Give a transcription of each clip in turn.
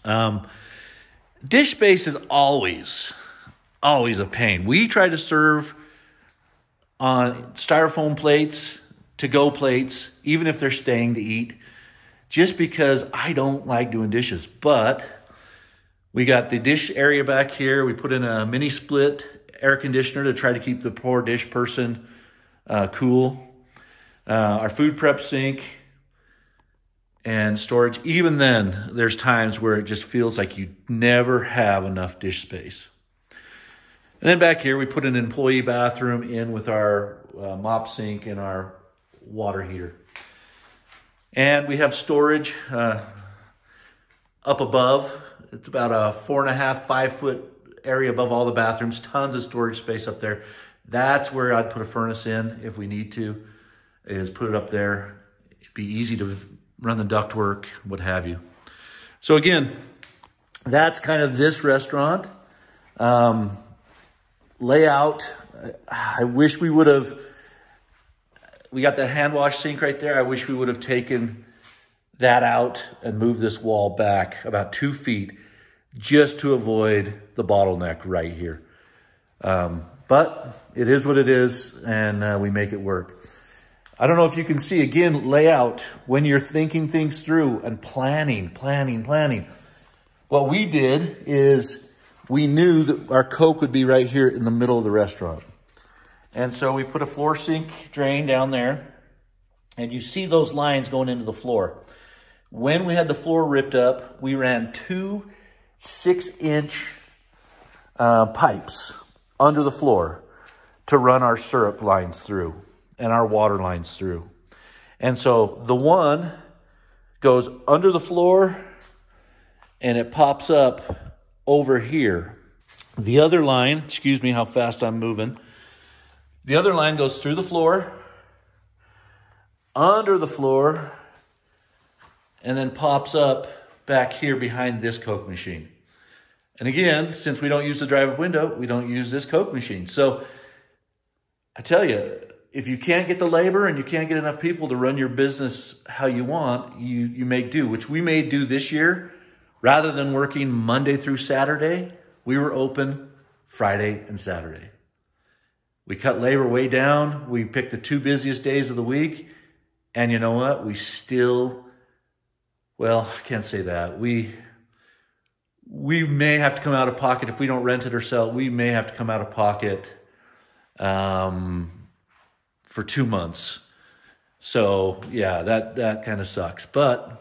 Dish space is always a pain. We try to serve on styrofoam plates, to-go plates, even if they're staying to eat, just because I don't like doing dishes. But we got the dish area back here. We put in a mini split air conditioner to try to keep the poor dish person cool. Our food prep sink and storage. Even then, there's times where it just feels like you never have enough dish space. And then back here, we put an employee bathroom in with our mop sink and our water heater. And we have storage up above. It's about a 4.5, 5 foot area above all the bathrooms. Tons of storage space up there. That's where I'd put a furnace in if we need to, is put it up there. It'd be easy to run the ductwork, what have you. So again, that's kind of this restaurant. Layout, I wish we would have, we got that hand wash sink right there. I wish we would have taken that out and moved this wall back about 2 feet just to avoid the bottleneck right here. But it is what it is, and we make it work. I don't know if you can see, again, layout, when you're thinking things through and planning. What we did is we knew that our Coke would be right here in the middle of the restaurant. And so we put a floor sink drain down there, and you see those lines going into the floor. When we had the floor ripped up, we ran 2 6-inch pipes under the floor to run our syrup lines through and our water lines through. And so the one goes under the floor and it pops up over here. The other line, excuse me how fast I'm moving. The other line goes through the floor, under the floor, and then pops up back here behind this Coke machine. And again, since we don't use the drive-up window, we don't use this Coke machine. So I tell you, if you can't get the labor and you can't get enough people to run your business how you want, you make do, which we may do this year. Rather than working Monday through Saturday, we were open Friday and Saturday. We cut labor way down. We picked the 2 busiest days of the week. And you know what? We still, well, I can't say that. We may have to come out of pocket if we don't rent it or sell it. We may have to come out of pocket for 2 months. So yeah, that kind of sucks. But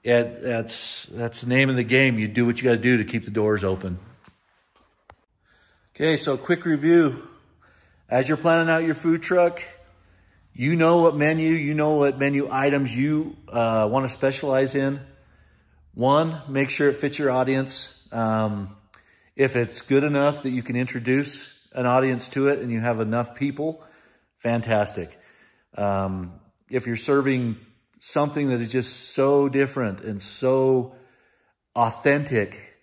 that's the name of the game. You do what you got to do to keep the doors open. Okay, so quick review. As you're planning out your food truck, you know what menu items you want to specialize in. 1, make sure it fits your audience. If it's good enough that you can introduce an audience to it and you have enough people, fantastic. If you're serving something that is just so different and so authentic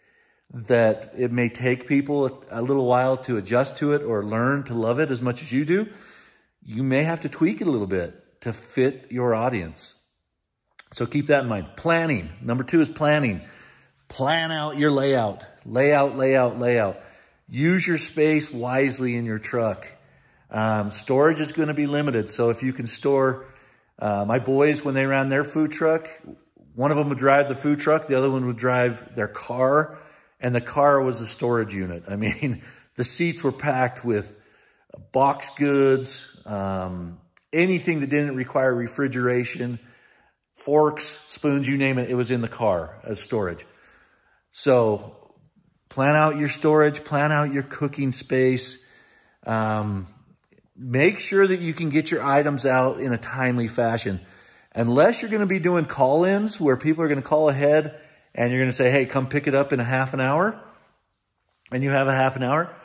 that it may take people a little while to adjust to it or learn to love it as much as you do, you may have to tweak it a little bit to fit your audience. So keep that in mind. Planning. Number 2 is planning. Plan out your layout. Layout. Use your space wisely in your truck. Storage is going to be limited. So if you can store, my boys, when they ran their food truck, one of them would drive the food truck, the other one would drive their car, and the car was the storage unit. I mean, the seats were packed with box goods, anything that didn't require refrigeration, forks, spoons, you name it, it was in the car as storage. So plan out your storage, plan out your cooking space. Make sure that you can get your items out in a timely fashion. Unless you're going to be doing call-ins where people are going to call ahead and you're going to say, hey, come pick it up in a half an hour, and you have a half an hour.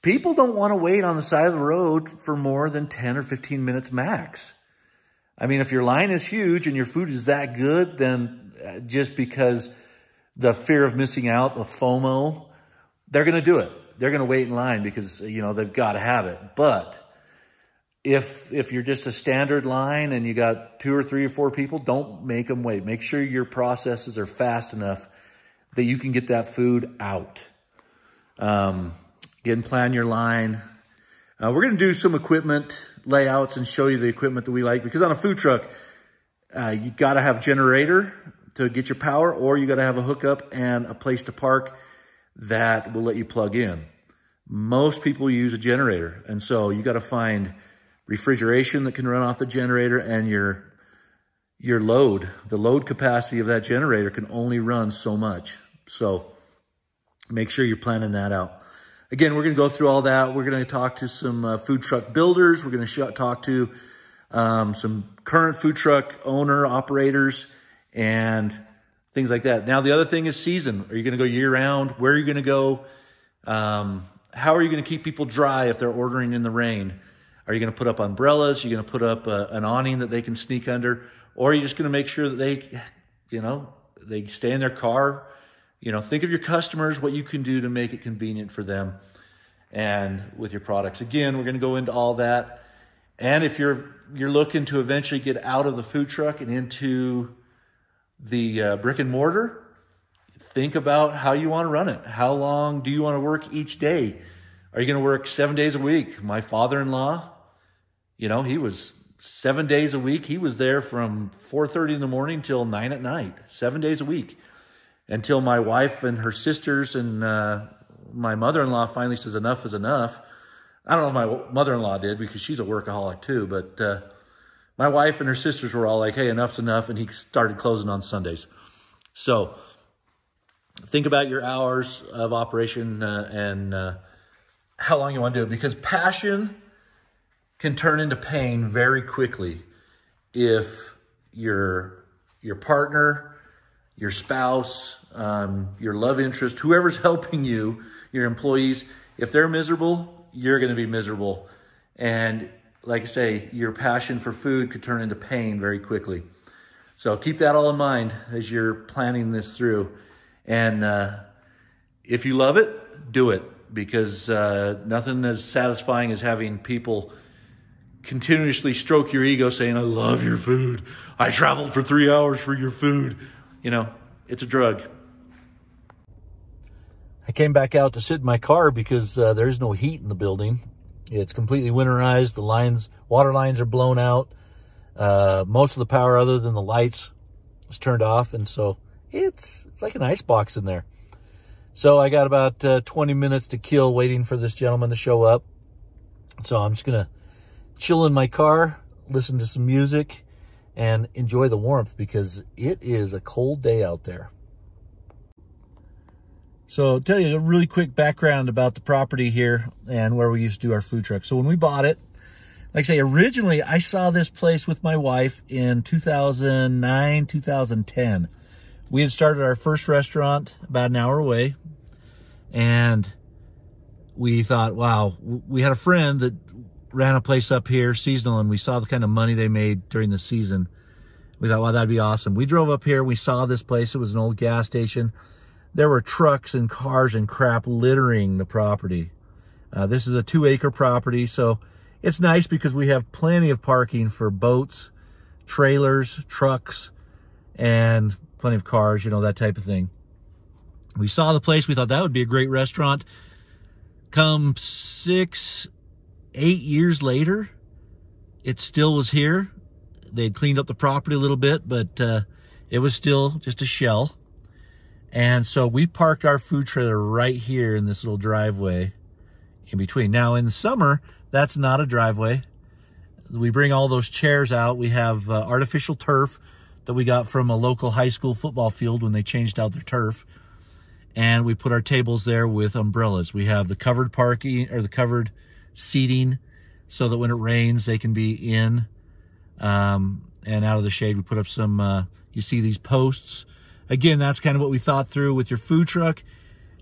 People don't want to wait on the side of the road for more than 10 or 15 minutes max. I mean, if your line is huge and your food is that good, then just because the fear of missing out, the FOMO, they're going to do it. They're going to wait in line because, you know, they've got to have it. But If you're just a standard line and you got 2 or 3 or 4 people, don't make them wait. Make sure your processes are fast enough that you can get that food out. Again, plan your line. We're going to do some equipment layouts and show you the equipment that we like, because on a food truck, you got to have generator to get your power, or you got to have a hookup and a place to park that will let you plug in. Most people use a generator, and so you got to find refrigeration that can run off the generator, and your load, the load capacity of that generator can only run so much. So make sure you're planning that out. Again, we're going to go through all that. We're going to talk to some food truck builders. We're going to talk to some current food truck owner operators and things like that. Now, the other thing is season. Are you going to go year round? Where are you going to go? How are you going to keep people dry if they're ordering in the rain? Are you going to put up umbrellas? Are you going to put up an awning that they can sneak under? Or are you just going to make sure that they stay in their car? Think of your customers, what you can do to make it convenient for them and with your products. Again, we're going to go into all that. And if you're looking to eventually get out of the food truck and into the brick and mortar, think about how you want to run it. How long do you want to work each day? Are you going to work 7 days a week? My father-in-law, he was 7 days a week. He was there from 4:30 in the morning till 9 at night, 7 days a week, until my wife and her sisters and my mother-in-law finally says enough is enough. I don't know if my mother-in-law did, because she's a workaholic too, but my wife and her sisters were all like, hey, enough's enough, and he started closing on Sundays. So think about your hours of operation and how long you want to do it, because passion can turn into pain very quickly if your partner, your spouse, your love interest, whoever's helping you, your employees, if they're miserable, you're going to be miserable. And like I say, your passion for food could turn into pain very quickly. So keep that all in mind as you're planning this through. And if you love it, do it, because nothing as satisfying as having people continuously stroke your ego saying, I love your food. I traveled for 3 hours for your food. It's a drug. I came back out to sit in my car because there's no heat in the building. It's completely winterized. The water lines are blown out. Most of the power other than the lights was turned off. And so it's like an ice box in there. So I got about 20 minutes to kill waiting for this gentleman to show up. So I'm just going to chill in my car, listen to some music, and enjoy the warmth, because it is a cold day out there. So I'll tell you a really quick background about the property here and where we used to do our food truck. So when we bought it, like I say, originally I saw this place with my wife in 2009, 2010. We had started our first restaurant about an hour away, and we thought, wow, we had a friend that ran a place up here, seasonal, and we saw the kind of money they made during the season. We thought, wow, that'd be awesome. We drove up here, we saw this place. It was an old gas station. There were trucks and cars and crap littering the property. This is a 2-acre property, so it's nice because we have plenty of parking for boats, trailers, trucks, and plenty of cars, that type of thing. We saw the place. We thought that would be a great restaurant. Come 6, 8 years later, it still was here. They'd cleaned up the property a little bit, but it was still just a shell. And so we parked our food trailer right here in this little driveway in between. Now, in the summer, that's not a driveway. We bring all those chairs out. We have artificial turf that we got from a local high school football field when they changed out their turf. And we put our tables there with umbrellas. We have the covered parking, or the covered seating, so that when it rains, they can be in and out of the shade. We put up some, you see these posts. Again, that's kind of what we thought through with your food truck.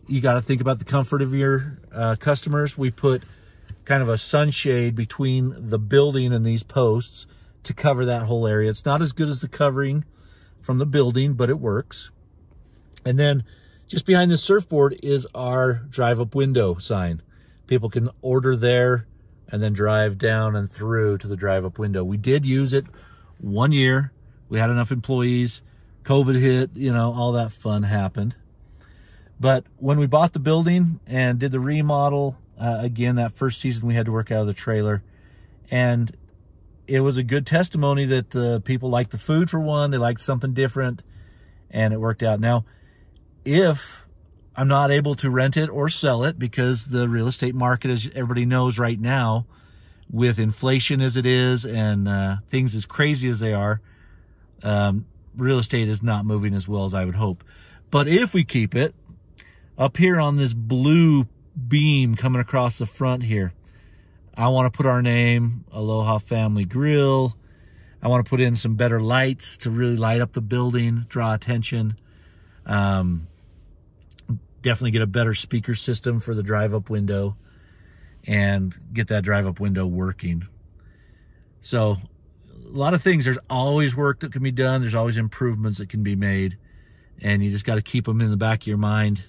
You got to think about the comfort of your customers. We put kind of a sunshade between the building and these posts to cover that whole area. It's not as good as the covering from the building, but it works. And then just behind the surfboard is our drive-up window sign. People can order there and then drive down and through to the drive-up window. We did use it 1 year. We had enough employees. COVID hit, you know, all that fun happened. But when we bought the building and did the remodel, again, that first season we had to work out of the trailer. And it was a good testimony that the people liked the food, for one. They liked something different, and it worked out. Now, if I'm not able to rent it or sell it, because the real estate market, as everybody knows right now, with inflation as it is and things as crazy as they are, real estate is not moving as well as I would hope. But if we keep it, up here on this blue beam coming across the front here, I want to put our name, Aloha Family Grill. I want to put in some better lights to really light up the building, draw attention. Definitely get a better speaker system for the drive-up window and get that drive-up window working. So a lot of things. There's always work that can be done. There's always improvements that can be made. And you just got to keep them in the back of your mind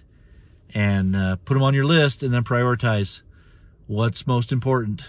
and put them on your list, and then prioritize what's most important.